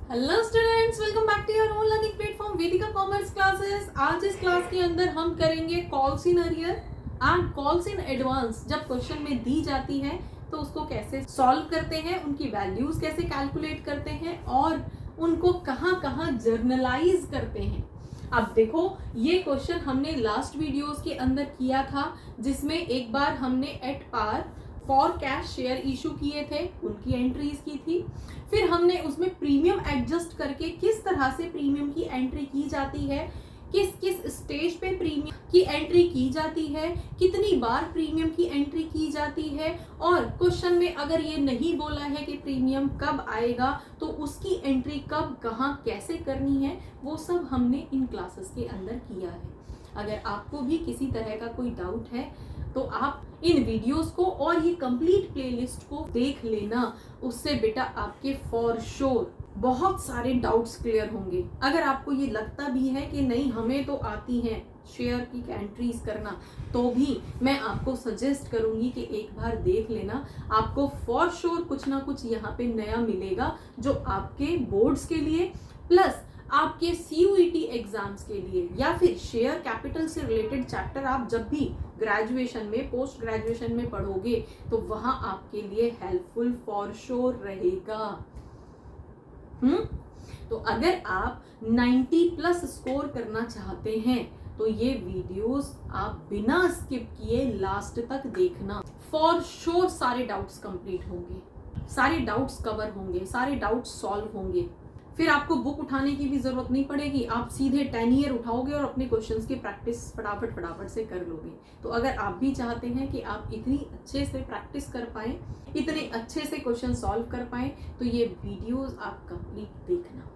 Hello students, welcome back to your own learning platform Vedika commerce classes. आज इस class के अंदर हम करेंगे calls in arrear and calls in advance. जब क्वेश्चन में दी जाती है तो उसको कैसे सॉल्व करते हैं, उनकी वैल्यूज कैसे कैलकुलेट करते हैं और उनको कहाँ कहाँ जर्नलाइज करते हैं। अब देखो, ये क्वेश्चन हमने लास्ट वीडियोस के अंदर किया था, जिसमें एक बार हमने at par for cash share issue किए थे, उनकी एंट्रीज की थी। फिर हमने उसमें प्रीमियम एडजस्ट करके किस तरह से प्रीमियम की एंट्री की जाती है, किस किस स्टेज पे प्रीमियम की एंट्री की जाती है, कितनी बार प्रीमियम की एंट्री की जाती है, और क्वेश्चन में अगर ये नहीं बोला है कि प्रीमियम कब आएगा तो उसकी एंट्री कब, कहाँ, कैसे करनी है, वो सब हमने इन क्लासेस के अंदर किया है। अगर आपको भी किसी तरह का कोई डाउट है तो आप इन वीडियोस को और ये कंप्लीट प्लेलिस्ट को देख लेना। उससे बेटा आपके फॉर श्योर बहुत सारे डाउट्स क्लियर होंगे। अगर आपको ये लगता भी है कि नहीं हमें तो आती हैं शेयर की एंट्रीज करना, तो भी मैं आपको सजेस्ट करूंगी कि एक बार देख लेना। आपको फॉर श्योर कुछ ना कुछ यहाँ पे नया मिलेगा जो आपके बोर्ड्स के लिए प्लस आपके CUET एग्जाम्स के लिए या फिर शेयर कैपिटल से रिलेटेड चैप्टर आप जब भी ग्रेजुएशन में, पोस्ट ग्रेजुएशन में पढ़ोगे तो वहां आपके लिए हेल्पफुल फॉर श्योर रहेगा। तो अगर आप 90 प्लस स्कोर करना चाहते हैं तो ये वीडियोस आप बिना स्किप किए लास्ट तक देखना। फॉर श्योर सारे डाउट्स कंप्लीट होंगे, सारे डाउट्स कवर होंगे, सारे डाउट्स सॉल्व होंगे। फिर आपको बुक उठाने की भी जरूरत नहीं पड़ेगी, आप सीधे 10 ईयर उठाओगे और अपने क्वेश्चंस की प्रैक्टिस फटाफट से कर लोगे। तो अगर आप भी चाहते हैं कि आप इतनी अच्छे से प्रैक्टिस कर पाए, इतने अच्छे से क्वेश्चन सॉल्व कर पाए, तो ये वीडियोस आप कंप्लीट देखना,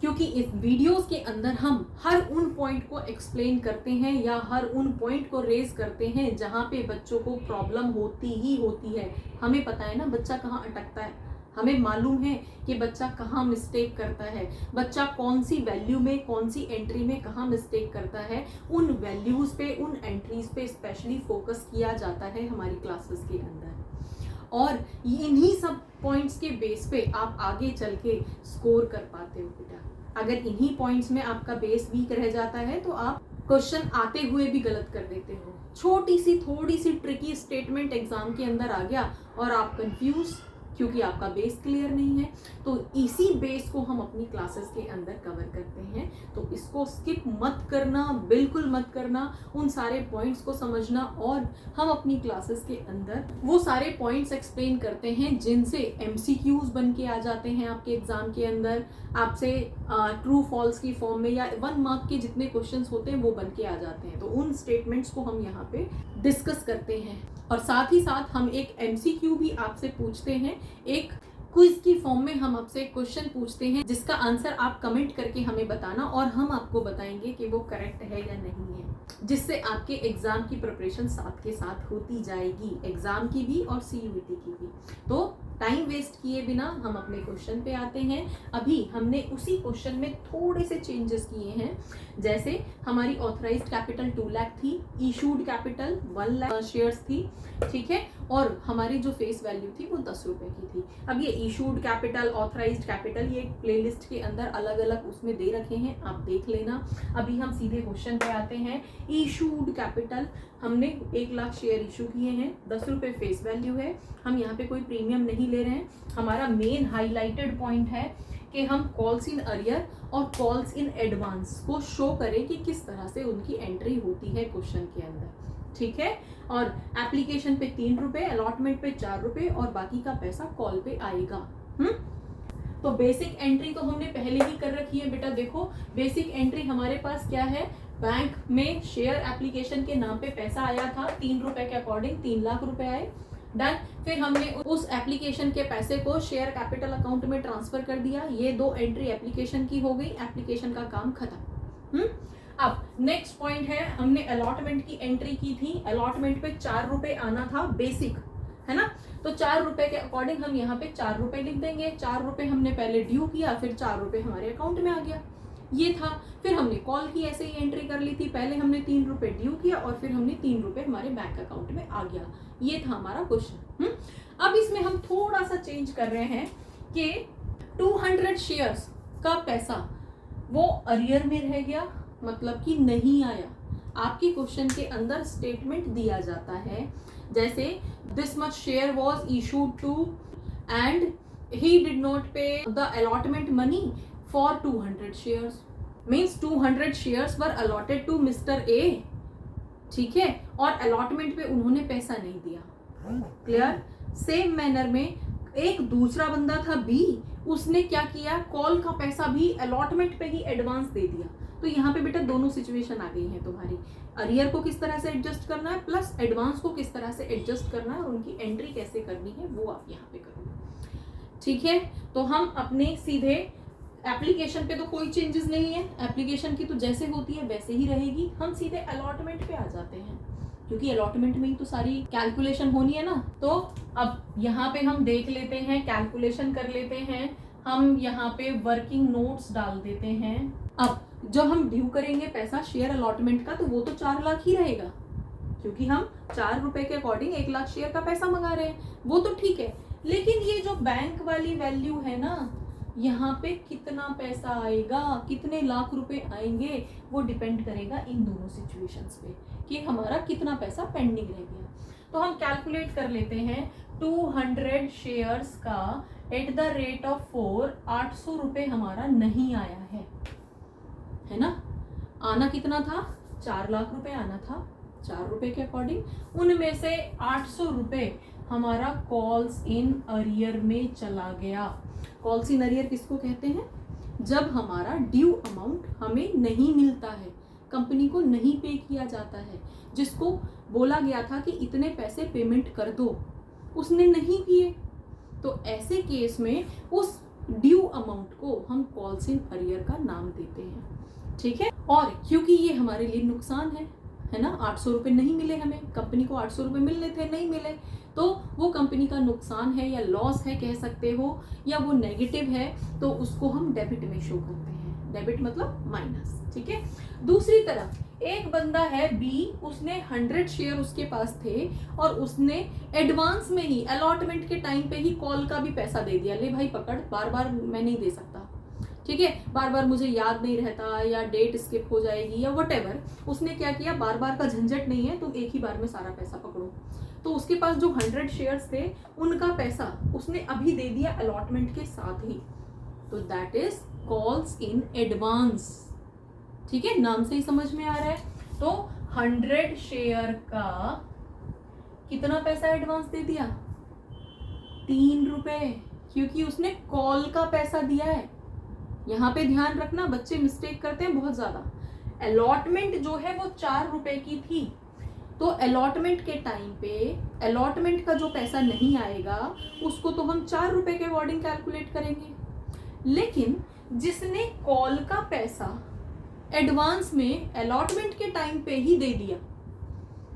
क्योंकि इस वीडियोस के अंदर हम हर उन पॉइंट को एक्सप्लेन करते हैं या हर उन पॉइंट को रेज करते हैं जहां पे बच्चों को प्रॉब्लम होती ही होती है। हमें पता है ना बच्चा कहाँ अटकता है, हमें मालूम है कि बच्चा कहाँ मिस्टेक करता है, बच्चा कौन सी वैल्यू में, कौन सी एंट्री में कहाँ मिस्टेक करता है। उन वैल्यूज पे, उन एंट्रीज पे स्पेशली फोकस किया जाता है हमारी क्लासेस के अंदर, और इन्हीं सब पॉइंट्स के बेस पे आप आगे चल के स्कोर कर पाते हो बेटा। अगर इन्हीं पॉइंट्स में आपका बेस वीक रह जाता है तो आप क्वेश्चन आते हुए भी गलत कर देते हो। छोटी सी थोड़ी सी ट्रिकी स्टेटमेंट एग्जाम के अंदर आ गया और आप कंफ्यूज, क्योंकि आपका बेस क्लियर नहीं है। तो इसी बेस को हम अपनी क्लासेस के अंदर कवर करते हैं, तो इसको स्किप मत करना, बिल्कुल मत करना। उन सारे पॉइंट्स को समझना, और हम अपनी क्लासेस के अंदर वो सारे पॉइंट्स एक्सप्लेन करते हैं जिनसे MCQs बन के आ जाते हैं आपके एग्जाम के अंदर। आपसे ट्रू फॉल्स की फॉर्म में या 1 मार्क के जितने क्वेश्चन होते हैं वो बन के आ जाते हैं। तो उन स्टेटमेंट्स को हम यहाँ पे डिस्कस करते हैं, और साथ ही साथ हम एक MCQ भी आपसे पूछते हैं। एक क्विज की फॉर्म में हम आपसे क्वेश्चन पूछते हैं जिसका आंसर आप कमेंट करके हमें बताना, और हम आपको बताएंगे कि वो करेक्ट है या नहीं है, जिससे आपके एग्जाम की प्रिपरेशन साथ के साथ होती जाएगी, एग्जाम की भी और CUET की भी। तो टाइम वेस्ट किए बिना हम अपने क्वेश्चन पे आते हैं। अभी हमने उसी क्वेश्चन में थोड़े से चेंजेस किए हैं। जैसे हमारी ऑथराइज्ड कैपिटल 2 लाख थी, इशूड कैपिटल 1 लाख शेयर्स थी, ठीक है, और हमारी जो फेस वैल्यू थी वो 10 रुपए की थी। अब ये इशूड कैपिटल, ऑथराइज्ड कैपिटल, ये प्लेलिस्ट के अंदर अलग अलग उसमें दे रखे हैं, आप देख लेना। अभी हम सीधे क्वेश्चन पे आते हैं। इशूड कैपिटल, हमने 1 लाख शेयर इशू किए हैं, 10 रुपए फेस वैल्यू है, हम यहाँ पे कोई प्रीमियम नहीं ले रहे हैं। हमारा मेन हाईलाइटेड पॉइंट है कि हम कॉल्स इन अरियर और कॉल्स इन एडवांस को शो करें कि किस तरह से उनकी एंट्री होती है क्वेश्चन के अंदर, ठीक है। और एप्लीकेशन पे 3 रुपए, अलॉटमेंट पे 4 रुपए, और बाकी का पैसा कॉल पे आएगा। तो बेसिक एंट्री तो हमने पहले ही कर रखी है बेटा। देखो, बेसिक एंट्री हमारे पास क्या है, बैंक में शेयर एप्लीकेशन के नाम पे पैसा आया था, 3 रुपए के अकॉर्डिंग 3 लाख रुपए आए, डन। फिर हमने उस एप्लीकेशन के पैसे को शेयर कैपिटल अकाउंट में ट्रांसफर कर दिया। ये 2 एंट्री एप्लीकेशन की हो गई, एप्लीकेशन का काम खत्म। अब नेक्स्ट पॉइंट है, हमने अलॉटमेंट की एंट्री की थी। अलॉटमेंट पे 4 रुपए आना था, बेसिक है ना, तो 4 रुपए के अकॉर्डिंग हम यहाँ पे 4 रुपए लिख देंगे। 4 रुपए हमने पहले ड्यू किया, फिर 4 रुपए हमारे अकाउंट में आ गया, ये था। फिर हमने कॉल की ऐसे ही एंट्री कर ली थी, पहले हमने 3 रुपए ड्यू किया और फिर हमने 3 रुपए हमारे बैंक अकाउंट में आ गया, ये था हमारा क्वेश्चन। अब इसमें हम थोड़ा सा चेंज कर रहे हैं कि 200 शेयर्स का पैसा वो अरियर में रह गया, मतलब कि नहीं आया। आपके क्वेश्चन के अंदर स्टेटमेंट दिया जाता है जैसे this much share was issued to and he did not pay the allotment money for 200 shares, means 200 shares were allotted to mister A, ठीक है, और अलॉटमेंट पे उन्होंने पैसा नहीं दिया। क्लियर? सेम मैनर में एक दूसरा बंदा था बी, उसने क्या किया, कॉल का पैसा भी अलॉटमेंट पे ही एडवांस दे दिया। तो यहाँ पे बेटा दोनों सिचुएशन आ गई है तुम्हारी, अरियर को किस तरह से एडजस्ट करना है प्लस एडवांस को किस तरह से एडजस्ट करना है और उनकी एंट्री कैसे करनी है वो आप यहाँ पे करोगे। ठीक है, तो हम अपने सीधे एप्लीकेशन पे तो कोई चेंजेस नहीं है, एप्लीकेशन की तो जैसे होती है वैसे ही रहेगी। हम सीधे अलॉटमेंट पे आ जाते हैं क्योंकि अलॉटमेंट में ही तो सारी कैलकुलेशन होनी है ना। तो अब यहाँ पे हम देख लेते हैं, कैलकुलेशन कर लेते हैं, हम यहाँ पे वर्किंग नोट्स डाल देते हैं। अब जब हम ड्यू करेंगे पैसा शेयर अलॉटमेंट का तो वो तो 4 लाख ही रहेगा क्योंकि हम 4 रुपए के अकॉर्डिंग 1 लाख शेयर का पैसा मंगा रहे हैं, वो तो ठीक है। लेकिन ये जो बैंक वाली वैल्यू है ना, यहाँ पे कितना पैसा आएगा, कितने लाख रुपए आएंगे, वो डिपेंड करेगा इन दोनों सिचुएशंस पे कि हमारा कितना पैसा पेंडिंग रह गया। तो हम कैलकुलेट कर लेते हैं 200 शेयर्स का एट द रेट ऑफ 4, 800 रुपए हमारा नहीं आया है ना। आना कितना था, 4 लाख रुपए आना था 4 रुपए के अकॉर्डिंग, उनमें से 800 रुपए हमारा कॉल्स इन अरियर में चला गया। कॉल्स इन अरियर किसको कहते हैं, जब हमारा ड्यू अमाउंट हमें नहीं मिलता है, कंपनी को नहीं पे किया जाता है, जिसको बोला गया था कि इतने पैसे पेमेंट कर दो, उसने नहीं किए, तो ऐसे केस में उस ड्यू अमाउंट को हम कॉल्स इन अरियर का नाम देते हैं। ठीक है, और क्योंकि ये हमारे लिए नुकसान है ना, 800 रुपए नहीं मिले हमें, कंपनी को 800 रुपए मिलने थे, नहीं मिले, तो वो कंपनी का नुकसान है या लॉस है कह सकते हो, या वो नेगेटिव है, तो उसको हम डेबिट में शो करते हैं। डेबिट मतलब माइनस। ठीक है, दूसरी तरफ एक बंदा है बी, उसने 100 शेयर उसके पास थे और उसने एडवांस में ही अलॉटमेंट के टाइम पे ही कॉल का भी पैसा दे दिया, ले भाई पकड़, बार बार मैं नहीं दे सकता, ठीक है, बार बार मुझे याद नहीं रहता या डेट स्किप हो जाएगी या व्हाटएवर, उसने क्या किया, बार बार का झंझट नहीं है, तुम एक ही बार में सारा पैसा पकड़ो। तो उसके पास जो 100 शेयर्स थे उनका पैसा उसने अभी दे दिया अलॉटमेंट के साथ ही, तो that is calls in advance. ठीक है, नाम से ही समझ में आ रहा है। तो 100 शेयर का कितना पैसा एडवांस दे दिया, 3 रुपए, क्योंकि उसने कॉल का पैसा दिया है। यहाँ पे ध्यान रखना, बच्चे मिस्टेक करते हैं बहुत ज्यादा। अलॉटमेंट जो है वो 4 रुपए की थी, तो अलॉटमेंट के टाइम पे अलॉटमेंट का जो पैसा नहीं आएगा उसको तो हम 4 रुपए के अकॉर्डिंग कैलकुलेट करेंगे। लेकिन जिसने कॉल का पैसा एडवांस में अलॉटमेंट के टाइम पे ही दे दिया,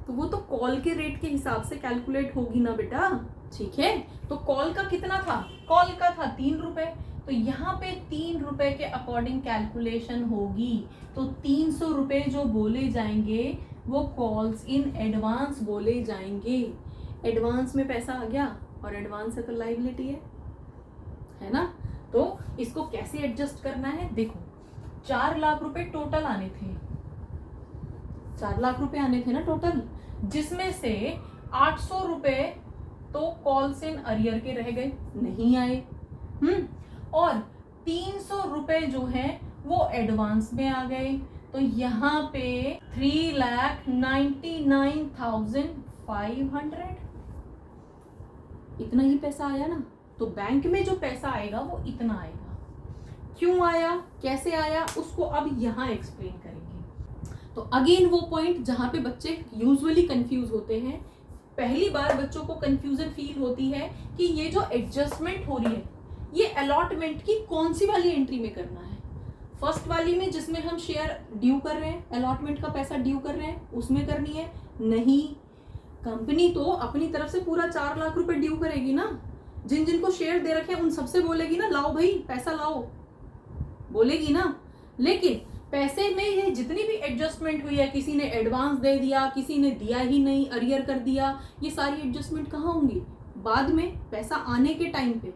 तो वो तो कॉल के रेट के हिसाब से कैलकुलेट होगी ना बेटा। ठीक है, तो कॉल का कितना था, कॉल का था 3 रुपए, तो यहाँ पे 3 रुपए के अकॉर्डिंग कैलकुलेशन होगी, तो 300 रुपए जो बोले जाएंगे वो कॉल्स इन एडवांस बोले जाएंगे। एडवांस में पैसा आ गया और एडवांस है तो लायबिलिटी है ना। तो इसको कैसे एडजस्ट करना है, देखो 4 लाख रुपए टोटल आने थे, 4 लाख रुपए आने थे ना टोटल, जिसमें से 800 रुपए तो कॉल्स इन अरियर के रह गए, नहीं आए, और 300 रुपए जो है वो एडवांस में आ गए, तो यहाँ पे 3,99,500 इतना ही पैसा आया ना। तो बैंक में जो पैसा आएगा वो इतना आएगा, क्यों आया, कैसे आया, उसको अब यहाँ एक्सप्लेन करेंगे। तो अगेन वो पॉइंट जहाँ पे बच्चे यूजुअली कंफ्यूज होते हैं, पहली बार बच्चों को कंफ्यूजन फील होती है कि ये जो एडजस्टमेंट हो रही है ये अलॉटमेंट की कौन सी वाली एंट्री में करना है, फर्स्ट वाली में जिसमें हम शेयर ड्यू कर रहे हैं, अलॉटमेंट का पैसा ड्यू कर रहे हैं, उसमें करनी है, नहीं, कंपनी तो अपनी तरफ से पूरा 4 लाख रुपए ड्यू करेगी ना, जिन जिनको शेयर दे रखे हैं उन सबसे बोलेगी ना लाओ भाई पैसा लाओ, बोलेगी ना। लेकिन पैसे में ये जितनी भी एडजस्टमेंट हुई है, किसी ने एडवांस दे दिया, किसी ने दिया ही नहीं, अरियर कर दिया, ये सारी एडजस्टमेंट कहाँ होंगी, बाद में पैसा आने के टाइम पे,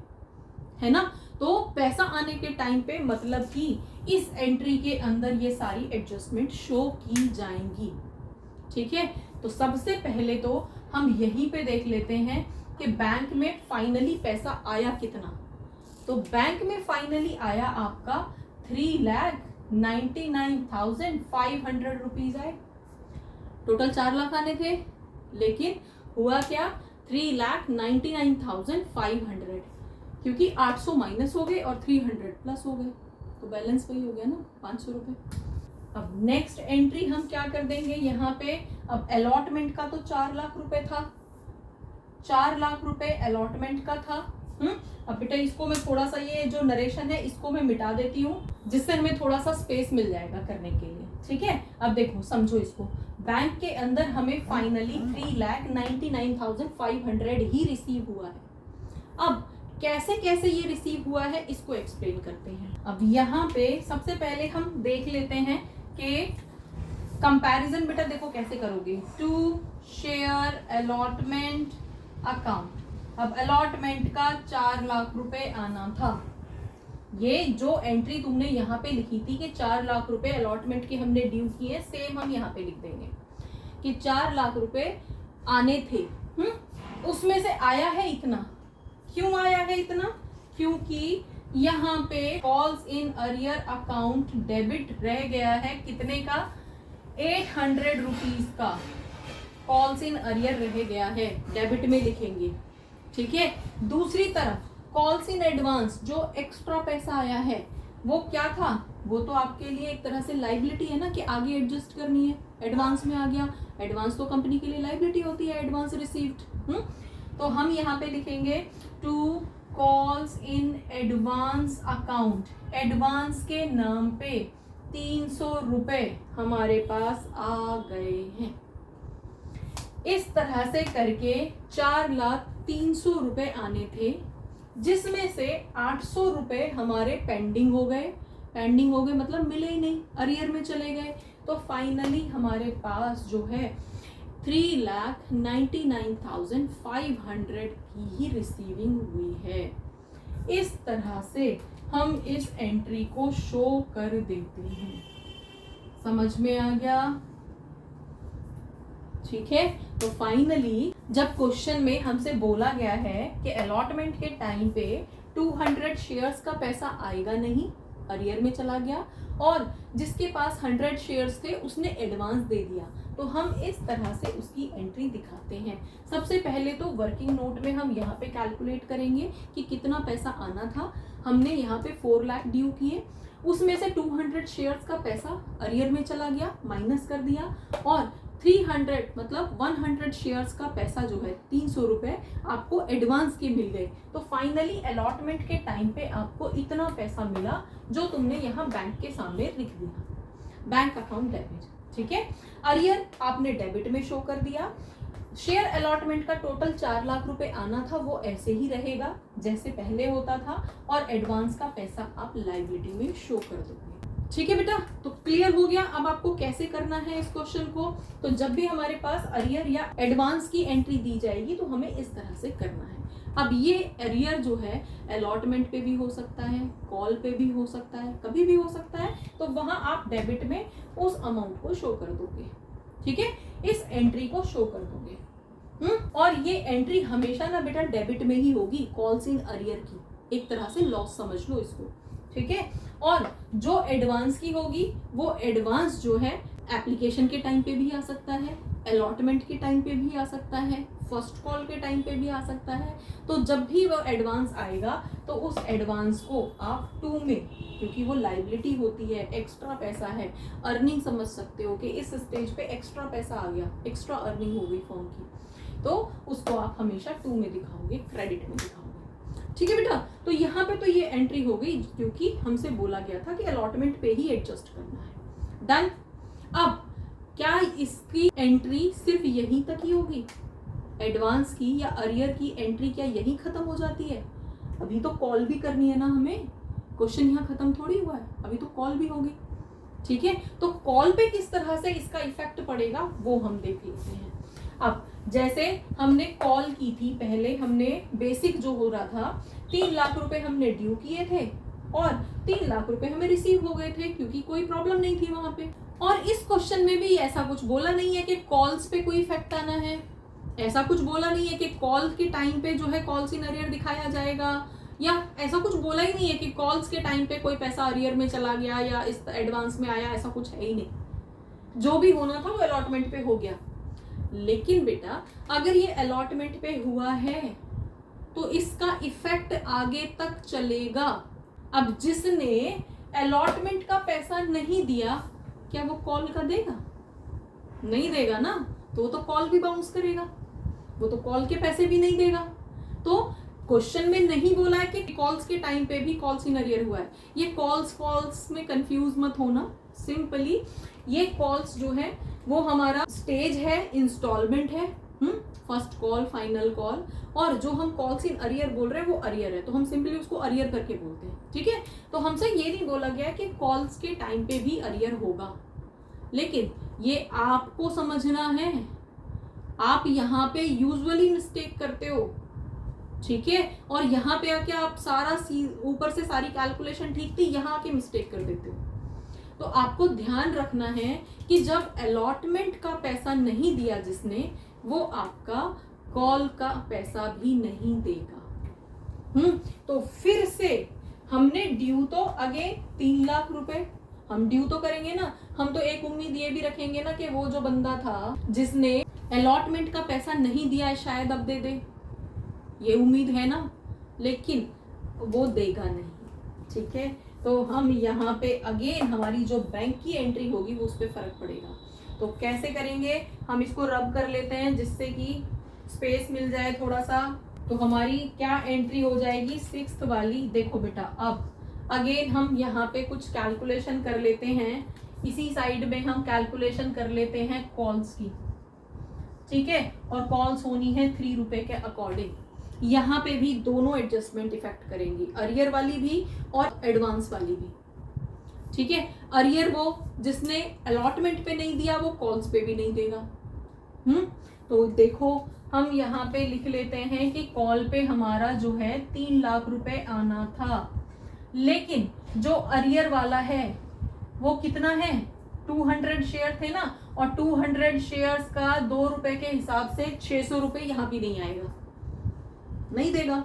है ना। तो पैसा आने के टाइम पे मतलब कि इस एंट्री के अंदर ये सारी एडजस्टमेंट शो की जाएंगी। ठीक है, तो सबसे पहले तो हम यहीं पे देख लेते हैं कि बैंक में फाइनली पैसा आया कितना। तो बैंक में फाइनली आया आपका 3,99,500 रुपीज आए। टोटल 4 लाख आने थे, लेकिन हुआ क्या, 3,99,500, क्योंकि 800 माइनस हो गए और 300 प्लस हो गए, तो बैलेंस वही हो गया ना, 500 रुपए। अब नेक्स्ट एंट्री हम क्या कर देंगे यहाँ पे, अब अलॉटमेंट का तो 4 लाख रुपए था, 4 लाख रुपए अलॉटमेंट का था। अब बेटा इसको मैं थोड़ा सा, ये जो नरेशन है इसको मैं मिटा देती हूँ, जिससे हमें थोड़ा सा स्पेस मिल जाएगा करने के लिए। ठीक है, अब देखो समझो इसको, बैंक के अंदर हमें फाइनली 3,99,500 ही रिसीव हुआ है। अब कैसे कैसे ये रिसीव हुआ है इसको एक्सप्लेन करते हैं। अब यहाँ पे सबसे पहले हम देख लेते हैं कि कंपैरिजन बेटा देखो कैसे करोगे, टू शेयर अलॉटमेंट अकाउंट। अब अलॉटमेंट का 4 लाख रुपए आना था, ये जो एंट्री तुमने यहाँ पे लिखी थी कि 4 लाख रुपए अलॉटमेंट के हमने ड्यू किए, सेम हम यहाँ पे लिख देंगे कि 4 लाख रुपए आने थे। उसमें से आया है इतना। क्यों आया है इतना, क्योंकि यहाँ पे calls in arrear account debit रह गया है कितने का, 800 रुपीज का कॉल्स इन अरियर रह गया है, डेबिट में लिखेंगे। ठीक है, दूसरी तरफ कॉल्स इन एडवांस जो एक्स्ट्रा पैसा आया है वो क्या था, वो तो आपके लिए एक तरह से लाइबिलिटी है ना, कि आगे एडजस्ट करनी है, एडवांस में आ गया। एडवांस तो कंपनी के लिए लाइबिलिटी होती है, एडवांस रिसीव्ड। तो हम यहाँ पे लिखेंगे to calls in advance account, advance के नाम पे 300 रुपए हमारे पास आ गए हैं। इस तरह से करके 4,03,000 रुपए आने थे, जिसमें से 800 रुपए हमारे पेंडिंग हो गए। पेंडिंग हो गए मतलब मिले ही नहीं, अरियर में चले गए। तो फाइनली हमारे पास जो है 3,99,500 की ही रिसीविंग हुई है। इस तरह से हम इस एंट्री को शो कर देते हैं। समझ में आ गया? ठीक है, तो फाइनली जब क्वेश्चन में हमसे बोला गया है कि अलॉटमेंट के टाइम पे 200 शेयर्स का पैसा आएगा नहीं, अरियर में चला गया, और जिसके पास 100 शेयर्स थे उसने एडवांस दे दिया, तो हम इस तरह से उसकी एंट्री दिखाते हैं। सबसे पहले तो वर्किंग नोट में हम यहाँ पे कैलकुलेट करेंगे कि कितना पैसा आना था। हमने यहाँ पे 4 लाख ड्यू किए, उसमें से 200 शेयर्स का पैसा अरियर में चला गया, माइनस कर दिया, और 300 मतलब 100 शेयर्स का पैसा जो है 300 रुपए आपको एडवांस के मिल गए। तो फाइनली अलॉटमेंट के टाइम पे आपको इतना पैसा मिला जो तुमने यहाँ बैंक के सामने लिख दिया, बैंक अकाउंट डेबिट। ठीक है, अरियर आपने डेबिट में शो कर दिया। शेयर अलॉटमेंट का टोटल 4 लाख रुपए आना था, वो ऐसे ही रहेगा जैसे पहले होता था, और एडवांस का पैसा आप लायबिलिटी में शो कर दोगे। ठीक है बेटा, तो क्लियर हो गया अब आपको कैसे करना है इस क्वेश्चन को। तो जब भी हमारे पास अरियर या एडवांस की एंट्री दी जाएगी तो हमें इस तरह से करना है। अब ये अरियर जो है अलॉटमेंट पे भी हो सकता है, कॉल पे भी हो सकता है, कभी भी हो सकता है, तो वहां आप डेबिट में उस अमाउंट को शो कर दोगे। ठीक है, इस एंट्री को शो कर दोगे। और ये एंट्री हमेशा ना बेटा डेबिट में ही होगी, कॉल्स इन अरियर की, एक तरह से लॉस समझ लो इसको। ठीक है, और जो एडवांस की होगी वो एडवांस जो है एप्लीकेशन के टाइम पे भी आ सकता है, अलॉटमेंट के टाइम पे भी आ सकता है, फर्स्ट कॉल के टाइम पे भी आ सकता है। तो जब भी वो एडवांस आएगा तो उस एडवांस को आप 2 में, क्योंकि वो लायबिलिटी होती है, एक्स्ट्रा पैसा है, अर्निंग समझ सकते हो कि इस स्टेज पे एक्स्ट्रा पैसा आ गया, एक्स्ट्रा अर्निंग हो गई फॉर्म की, तो उसको आप हमेशा 2 में दिखाओगे, क्रेडिट में दिखाओगे। ठीक है बेटा, तो यहाँ पे तो ये एंट्री हो गई क्योंकि हमसे बोला गया था कि अलॉटमेंट पे ही एडजस्ट करना है। डन। अब क्या इसकी एंट्री सिर्फ यहीं तक ही होगी, एडवांस की या अरियर की एंट्री क्या यहीं खत्म हो जाती है? अभी तो कॉल भी करनी है ना हमें, क्वेश्चन यहाँ खत्म थोड़ी हुआ है, अभी तो कॉल भी होगी। ठीक है, तो कॉल पे किस तरह से इसका इफेक्ट पड़ेगा वो हम देख लेते हैं। अब जैसे हमने कॉल की थी, पहले हमने बेसिक जो हो रहा था 3 लाख रुपए हमने ड्यू किए थे और 3 लाख रुपए हमें रिसीव हो गए थे क्योंकि कोई प्रॉब्लम नहीं थी वहां पे। और इस क्वेश्चन में भी ऐसा कुछ बोला नहीं है कि कॉल्स पे कोई इफेक्ट आना है, ऐसा कुछ बोला नहीं है कि कॉल के टाइम पे जो है कॉल्स इन अरियर दिखाया जाएगा, या ऐसा कुछ बोला ही नहीं है कि कॉल्स के टाइम पे कोई पैसा अरियर में चला गया या इस एडवांस में आया, ऐसा कुछ है ही नहीं। जो भी होना था वो अलॉटमेंट पे हो गया। लेकिन बेटा अगर ये अलॉटमेंट पे हुआ है तो इसका इफेक्ट आगे तक चलेगा। अब जिसने अलॉटमेंट का पैसा नहीं दिया, क्या वो कॉल का देगा? नहीं देगा ना, तो वो तो कॉल भी बाउंस करेगा, वो तो कॉल के पैसे भी नहीं देगा। तो क्वेश्चन में नहीं बोला है कि कॉल्स के टाइम पे भी कॉल्स इन अरियर हुआ है। ये कॉल्स में कंफ्यूज मत होना। सिंपली ये कॉल्स जो है वो हमारा स्टेज है, इंस्टॉलमेंट है, फर्स्ट कॉल, फाइनल कॉल, और जो हम कॉल्स इन अरियर बोल रहे हैं वो अरियर है, तो हम सिंपली उसको अरियर करके बोलते हैं। ठीक है, तो हमसे ये नहीं बोला गया कि कॉल्स के टाइम पे भी अरियर होगा, लेकिन ये आपको समझना है। आप यहाँ पे यूजुअली मिस्टेक करते हो, ठीक है, और यहाँ पे आके आप सारा ऊपर से सारी कैलकुलेशन ठीक थी, यहाँ आके मिस्टेक कर देते हो। तो आपको ध्यान रखना है कि जब अलॉटमेंट का पैसा नहीं दिया जिसने, वो आपका कॉल का पैसा भी नहीं देगा। तो फिर से हमने ड्यू तो अगेन 3 लाख रुपए हम ड्यू तो करेंगे ना। हम तो एक उम्मीद ये भी रखेंगे ना कि वो जो बंदा था जिसने अलॉटमेंट का पैसा नहीं दिया है शायद अब दे दे, ये उम्मीद है ना, लेकिन वो देगा नहीं। ठीक है, तो हम यहाँ पे अगेन हमारी जो बैंक की एंट्री होगी वो उस पर फर्क पड़ेगा। तो कैसे करेंगे, हम इसको रब कर लेते हैं जिससे कि स्पेस मिल जाए थोड़ा सा। तो हमारी क्या एंट्री हो जाएगी, 6th वाली। देखो बेटा अब अगेन हम यहाँ पे कुछ कैलकुलेशन कर लेते हैं, इसी साइड में हम कैलकुलेशन कर लेते हैं कॉल्स की। ठीक है, और कॉल्स होनी है 3 रुपए के अकॉर्डिंग। यहाँ पे भी दोनों एडजस्टमेंट इफेक्ट करेंगी, अरियर वाली भी और एडवांस वाली भी। ठीक है, अरियर वो जिसने अलॉटमेंट पे नहीं दिया वो कॉल्स पे भी नहीं देगा। तो देखो हम यहाँ पे लिख लेते हैं कि कॉल पे हमारा जो है 3 लाख रुपए आना था, लेकिन जो अरियर वाला है वो कितना है, 200 शेयर थे ना, और 200 शेयर्स का 2 रुपए के हिसाब से 600 रुपए यहाँ भी नहीं आएगा, नहीं देगा।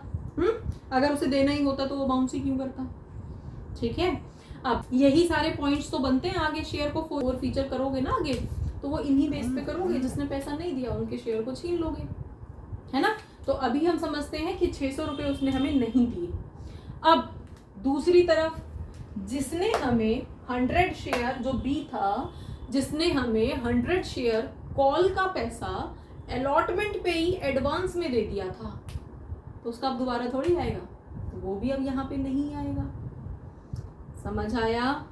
अगर उसे देना ही होता तो वो बाउंस ही क्यों करता। ठीक है, अब यही सारे पॉइंट्स तो बनते हैं। आगे शेयर को फोर फीचर करोगे ना आगे, तो वो इन्हीं बेस पे करोगे, जिसने पैसा नहीं दिया उनके शेयर को छीन लोगे, है ना। तो अभी हम समझते हैं कि 600 रुपए उसने हमें नहीं दिए। अब दूसरी तरफ जिसने हमें 100 शेयर, जो बी था, जिसने हमें 100 शेयर कॉल का पैसा अलॉटमेंट पे ही एडवांस में दे दिया था, तो उसका अब दोबारा थोड़ी आएगा, तो वो भी अब यहाँ पे नहीं आएगा। समझ आया,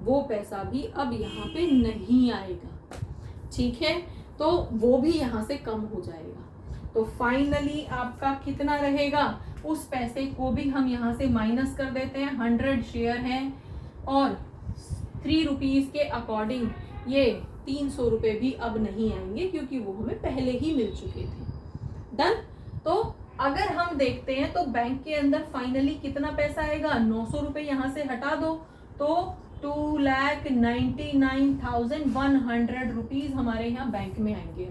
वो पैसा भी अब यहाँ पे नहीं आएगा। ठीक है, तो वो भी यहाँ से कम हो जाएगा। तो फाइनली आपका कितना रहेगा, उस पैसे को भी हम यहाँ से माइनस कर देते हैं। 100 शेयर हैं और 3 रुपीज के अकॉर्डिंग ये 300 रुपए भी अब नहीं आएंगे, क्योंकि वो हमें पहले ही मिल चुके थे। डन। तो अगर हम देखते हैं तो बैंक के अंदर फाइनली कितना पैसा आएगा, 900 रुपए यहाँ से हटा दो तो 2,99,100 रुपीज हमारे यहाँ बैंक में आएंगे।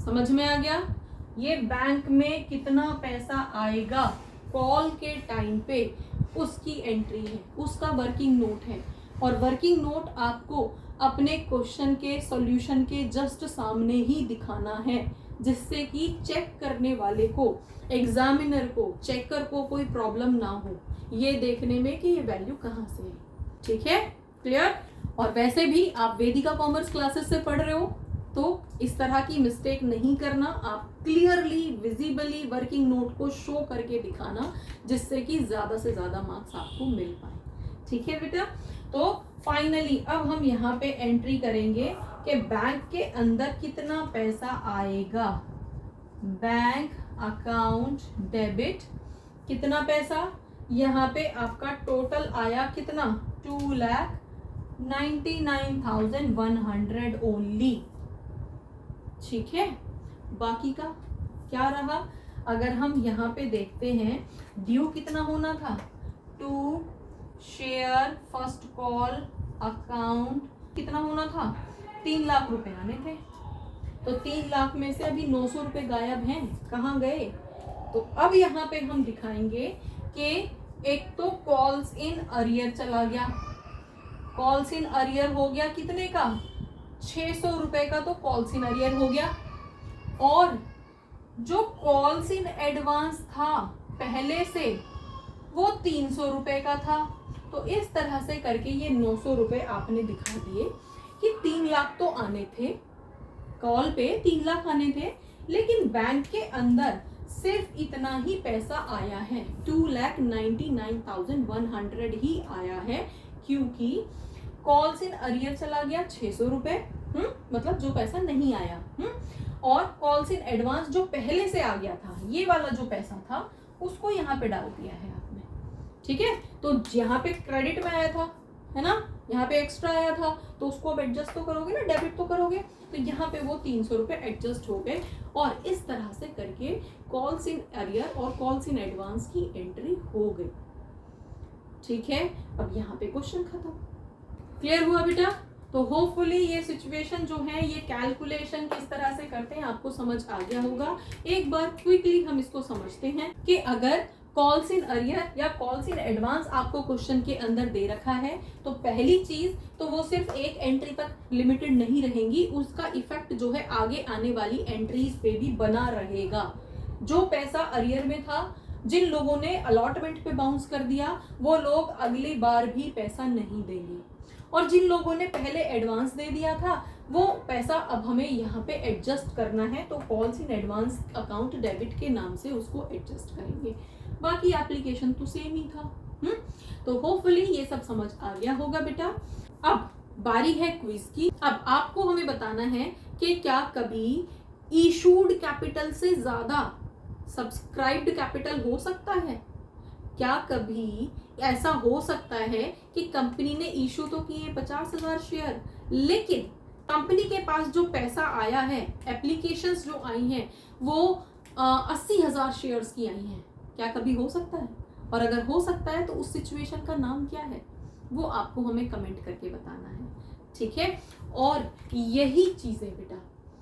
समझ में आ गया, ये बैंक में कितना पैसा आएगा कॉल के टाइम पे, उसकी एंट्री है, उसका वर्किंग नोट है। और वर्किंग नोट आपको अपने क्वेश्चन के सॉल्यूशन के जस्ट सामने ही दिखाना है, जिससे कि चेक करने वाले को, एग्जामिनर को, चेकर को कोई प्रॉब्लम ना हो ये देखने में कि ये वैल्यू कहाँ से है। ठीक है, क्लियर। और वैसे भी आप वेदिका कॉमर्स क्लासेस से पढ़ रहे हो तो इस तरह की मिस्टेक नहीं करना। आप क्लियरली विजिबली वर्किंग नोट को शो करके दिखाना, जिससे कि ज्यादा से ज्यादा मार्क्स आपको मिल पाए। ठीक है बेटा, तो फाइनली अब हम यहाँ पे एंट्री करेंगे कि बैंक के अंदर कितना पैसा आएगा। बैंक अकाउंट डेबिट, कितना पैसा, यहाँ पे आपका टोटल आया कितना, 2,99,100 ओनली। ठीक है, बाकी का क्या रहा? अगर हम यहाँ पे देखते हैं ड्यू कितना होना था, to share first call account कितना होना था, 3 लाख रुपए आने थे। तो 3 लाख में से अभी 900 रुपए गायब हैं, कहाँ गए? तो अब यहाँ पे हम दिखाएंगे कि एक तो कॉल्स इन अरियर चला गया, कॉल्स इन अरियर हो गया कितने का, 600 रुपए का तो कॉल्स इन अरियर हो गया। और जो कॉल्स इन एडवांस था पहले से वो 300 रुपए का था। तो इस तरह से करके ये 900 रुपए आपने दिखा दिए कि 3 लाख तो आने थे, कॉल पे 3 लाख आने थे, लेकिन बैंक के अंदर सिर्फ इतना ही पैसा आया है, 2,99,100 ही आया है, क्योंकि कॉल्स इन अरियर चला गया 600 रुपए, मतलब जो पैसा नहीं आया, और कॉल्स इन एडवांस जो पहले से आ गया था, ये वाला जो पैसा था उसको यहाँ पे डाल दिया है आपने, ठीक है। तो यहाँ पे क्रेडिट में आया था, है ना, यहाँ पे एक्स्ट्रा आया था, तो उसको अब एडजस्ट तो करोगे ना, डेबिट तो करोगे, तो यहाँ पे वो 300 रुपए एडजस्ट हो गए। और इस तरह से करके कॉल्स इन अरियर और कॉल्स इन एडवांस की एंट्री हो गई, ठीक है। अब यहाँ पे क्वेश्चन खत्म, क्लियर हुआ बेटा? तो होपफुली ये सिचुएशन जो है, ये कैलकुलेशन किस तरह से करते हैं आपको समझ आ गया होगा। एक बार क्विकली हम इसको समझते हैं कि अगर कॉल्स इन अरियर या कॉल्स इन एडवांस आपको क्वेश्चन के अंदर दे रखा है, तो पहली चीज तो वो सिर्फ एक एंट्री तक लिमिटेड नहीं रहेंगी, उसका इफेक्ट जो है आगे आने वाली एंट्रीज पे भी बना रहेगा। जो पैसा अरियर में था, जिन लोगों ने अलॉटमेंट पे बाउंस कर दिया, वो लोग अगली बार भी पैसा नहीं देंगे, और जिन लोगों ने पहले एडवांस दे दिया था वो पैसा अब हमें यहाँ पे एडजस्ट करना है, तो calls in advance account debit के नाम से उसको एडजस्ट करेंगे। बाकी एप्लीकेशन तो सेम ही था। तो होपफुली ये सब समझ आ गया होगा बेटा। अब बारी है क्विज की। अब आपको हमें बताना है कि क्या कभी इशूड कैपिटल से ज्यादा सब्सक्राइब्ड कैपिटल हो सकता है? क्या कभी ऐसा हो सकता है कि कंपनी ने इशू तो किए 50,000 शेयर, लेकिन कंपनी के पास जो पैसा आया है, एप्लीकेशंस जो आई हैं, वो 80,000 शेयर्स की आई हैं? क्या कभी हो सकता है? और अगर हो सकता है तो उस सिचुएशन का नाम क्या है, वो आपको हमें कमेंट करके बताना है, ठीक है। और यही चीजें बेटा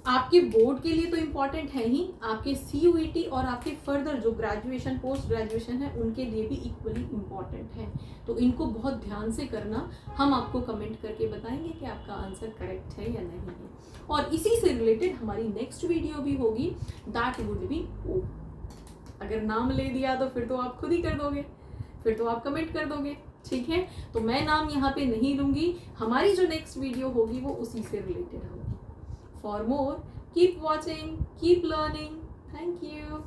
आपके बोर्ड के लिए तो इम्पॉर्टेंट है ही, आपके CUET और आपके फर्दर जो ग्रेजुएशन पोस्ट ग्रेजुएशन है उनके लिए भी इक्वली इम्पॉर्टेंट है। तो इनको बहुत ध्यान से करना, हम आपको कमेंट करके बताएंगे कि आपका आंसर करेक्ट है या नहीं है। और इसी से रिलेटेड हमारी नेक्स्ट वीडियो भी होगी, दैट वुड बी ओ। अगर नाम ले दिया तो फिर तो आप खुद ही कर दोगे, फिर तो आप कमेंट कर दोगे, ठीक है। तो मैं नाम यहाँ पे नहीं लूंगी, हमारी जो नेक्स्ट वीडियो होगी वो उसी से रिलेटेड होगी। For more, keep watching, keep learning. Thank you.